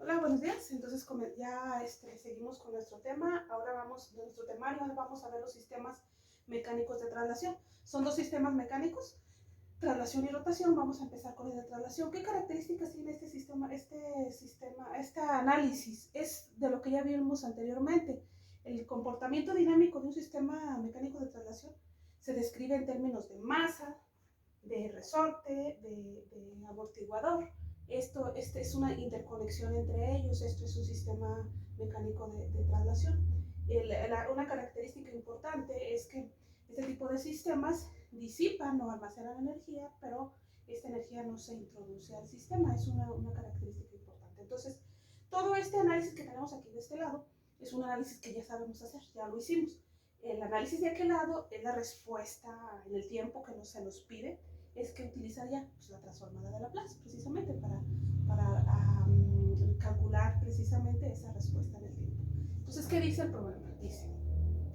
Hola, buenos días. Entonces ya seguimos con nuestro tema. Ahora nuestro temario, vamos a ver los sistemas mecánicos de traslación. Son dos sistemas mecánicos, traslación y rotación. Vamos a empezar con el de traslación. ¿Qué características tiene este análisis? Es de lo que ya vimos anteriormente. El comportamiento dinámico de un sistema mecánico de traslación se describe en términos de masa, de resorte, de amortiguador. Este es una interconexión entre ellos. Esto es un sistema mecánico de traslación. Una característica importante es que este tipo de sistemas disipan o almacenan energía, pero esta energía no se introduce al sistema. Es una característica importante. Entonces, todo este análisis que tenemos aquí de este lado es un análisis que ya sabemos hacer, ya lo hicimos. El análisis de aquel lado es la respuesta en el tiempo que se nos pide, es que utilizaría pues, la transformada de Laplace precisamente para calcular precisamente esa respuesta en el tiempo. Entonces, ¿qué dice el problema? Dice,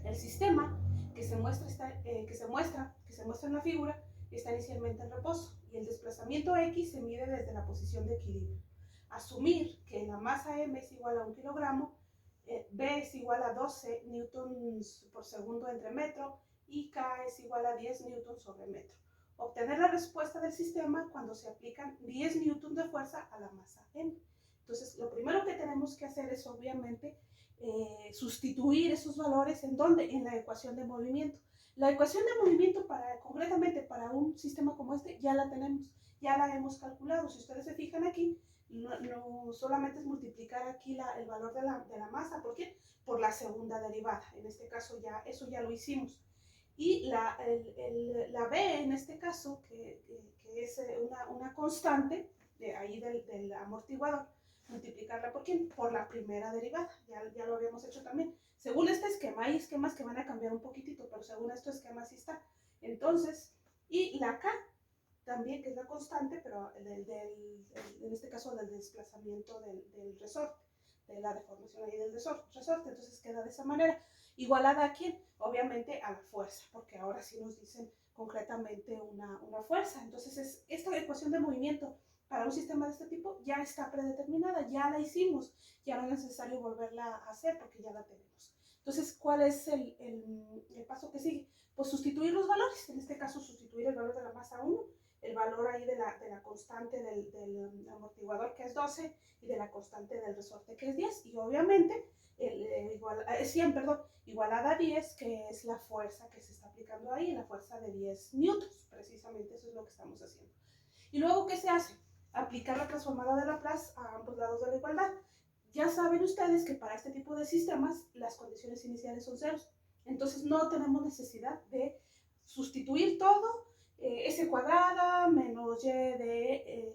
el sistema que se muestra en la figura está inicialmente en reposo y el desplazamiento X se mide desde la posición de equilibrio. Asumir que la masa M es igual a 1 kilogramo, B es igual a 12 newtons por segundo entre metro y K es igual a 10 newtons sobre metro. Obtener la respuesta del sistema cuando se aplican 10 newtons de fuerza a la masa M. Entonces, lo primero que tenemos que hacer es, obviamente, sustituir esos valores en la ecuación de movimiento. La ecuación de movimiento, concretamente para un sistema como este, ya la tenemos, ya la hemos calculado. Si ustedes se fijan aquí, no solamente es multiplicar aquí el valor de la masa. ¿Por qué? Por la segunda derivada. En este caso, eso ya lo hicimos. Y la B, en este caso, que es una constante de ahí del amortiguador, multiplicarla ¿por quién? Por la primera derivada. Ya lo habíamos hecho también. Según este esquema, hay esquemas que van a cambiar un poquitito, pero según este esquema sí está. Entonces, y la K también, que es la constante, pero en este caso del desplazamiento del resorte, de la deformación ahí del resorte. Entonces queda de esa manera. Igualada a quién? Obviamente a la fuerza, porque ahora sí nos dicen concretamente una fuerza. Entonces esta ecuación de movimiento para un sistema de este tipo ya está predeterminada, ya la hicimos, ya no es necesario volverla a hacer porque ya la tenemos. Entonces, ¿cuál es el paso que sigue? Pues sustituir los valores, en este caso sustituir el valor de la masa 1, el valor ahí de la constante del amortiguador que es 12 y de la constante del resorte que es 10, y obviamente 100, igualada a 10, que es la fuerza que se está aplicando ahí, la fuerza de 10 newtons, precisamente eso es lo que estamos haciendo. Y luego, ¿qué se hace? Aplicar la transformada de Laplace a ambos lados de la igualdad. Ya saben ustedes que para este tipo de sistemas las condiciones iniciales son ceros, entonces no tenemos necesidad de sustituir todo, S cuadrada menos y de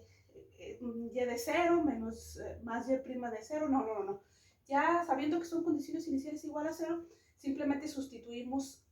0 menos más y' de 0, no. Ya sabiendo que son condiciones iniciales igual a 0, simplemente sustituimos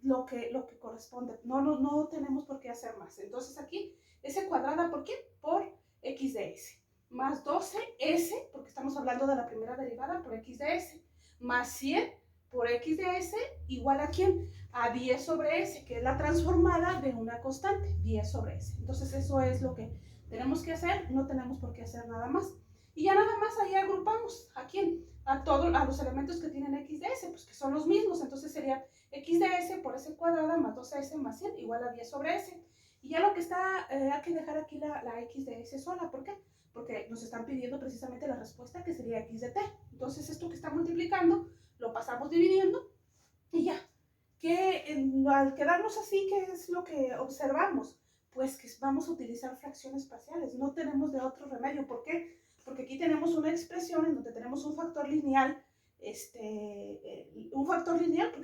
lo que corresponde. No tenemos por qué hacer más. Entonces aquí, S cuadrada, ¿por qué? Por X de S. Más 12S, porque estamos hablando de la primera derivada, por X de S. Más 100 por X de S, igual a ¿quién? A 10 sobre S, que es la transformada de una constante, 10 sobre S. Entonces eso es lo que tenemos que hacer, no tenemos por qué hacer nada más. Y ya nada más ahí agrupamos, ¿a quién? A los elementos que tienen X de S, pues que son los mismos. Entonces sería X de S por S cuadrada más 2S más 100 igual a 10 sobre S. Y ya lo que está, hay que dejar aquí la X de S sola. ¿Por qué? Porque nos están pidiendo precisamente la respuesta, que sería X de T. Entonces esto que está multiplicando, lo pasamos dividiendo y ya. Al quedarnos así, ¿qué es lo que observamos? Pues que vamos a utilizar fracciones parciales. No tenemos de otro remedio. ¿Por qué? Porque aquí tenemos una expresión en donde tenemos un factor lineal, porque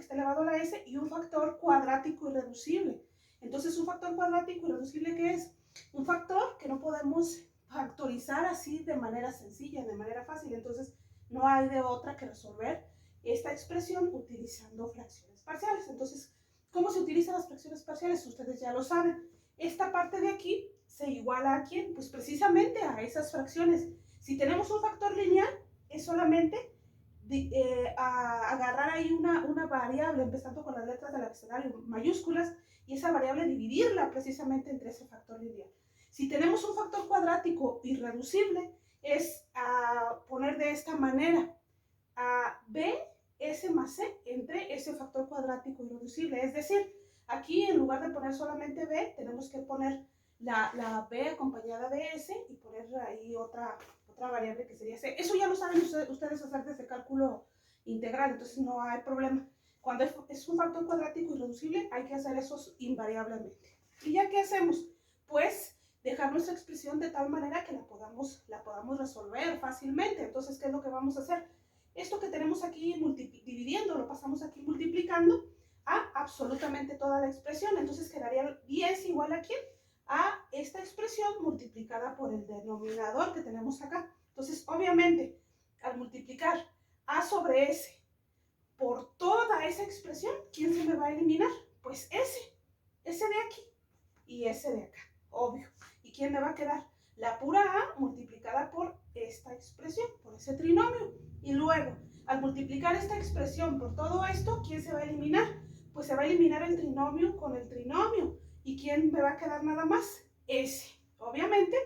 está elevado a la S, y un factor cuadrático irreducible. Entonces, un factor cuadrático irreducible, ¿qué es? Un factor que no podemos factorizar así de manera sencilla, de manera fácil. Entonces, no hay de otra que resolver esta expresión utilizando fracciones parciales. Entonces, ¿cómo se utilizan las fracciones parciales? Ustedes ya lo saben. Esta parte de aquí se iguala a ¿quién? Pues precisamente a esas fracciones. Si tenemos un factor lineal, es solamente agarrar ahí una variable, empezando con las letras del abecedario mayúsculas, y esa variable dividirla precisamente entre ese factor lineal. Si tenemos un factor cuadrático irreducible, es poner de esta manera B, S más C entre ese factor cuadrático irreducible. Es decir, aquí en lugar de poner solamente B, tenemos que poner la B acompañada de S y poner ahí otra variable que sería C. Eso ya lo saben ustedes hacer desde cálculo integral, entonces no hay problema. Cuando es un factor cuadrático irreducible, hay que hacer esos invariablemente. ¿Y ya qué hacemos? Pues dejar nuestra expresión de tal manera que la podamos resolver fácilmente. Entonces, ¿qué es lo que vamos a hacer? Esto que tenemos aquí dividiendo, lo pasamos aquí multiplicando a absolutamente toda la expresión. Entonces quedaría 10 igual a ¿quién? A esta expresión multiplicada por el denominador que tenemos acá. Entonces, obviamente, al multiplicar A sobre S por toda esa expresión, ¿quién se me va a eliminar? Pues ese de aquí y ese de acá, obvio. ¿Y quién me va a quedar? La pura A multiplicada por esta expresión, por ese trinomio. Y luego, al multiplicar esta expresión por todo esto, ¿quién se va a eliminar? Pues se va a eliminar el trinomio con el trinomio. ¿Y quién me va a quedar nada más? S. Obviamente,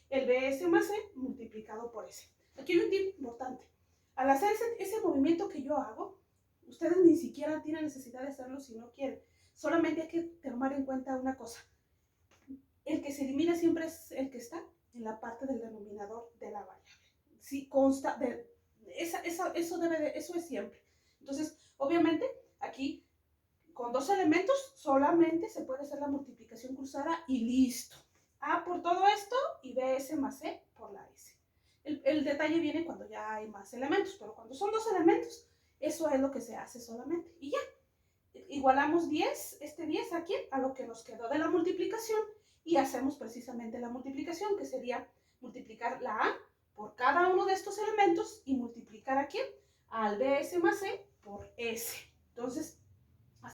el BS más C multiplicado por S. Aquí hay un tip importante. Al hacer ese movimiento que yo hago, ustedes ni siquiera tienen necesidad de hacerlo si no quieren. Solamente hay que tomar en cuenta una cosa. El que se elimina siempre es el que está en la parte del denominador de la variable. Sí, consta de eso es siempre. Entonces, obviamente, aquí con dos elementos solamente se puede hacer la multiplicación cruzada y listo. A por todo esto y BS más C por la S. El detalle viene cuando ya hay más elementos, pero cuando son dos elementos, eso es lo que se hace solamente. Y ya, igualamos 10, este 10 aquí, a lo que nos quedó de la multiplicación y hacemos precisamente la multiplicación, que sería multiplicar la A por cada uno de estos elementos y multiplicar aquí al BS más C por S. Entonces,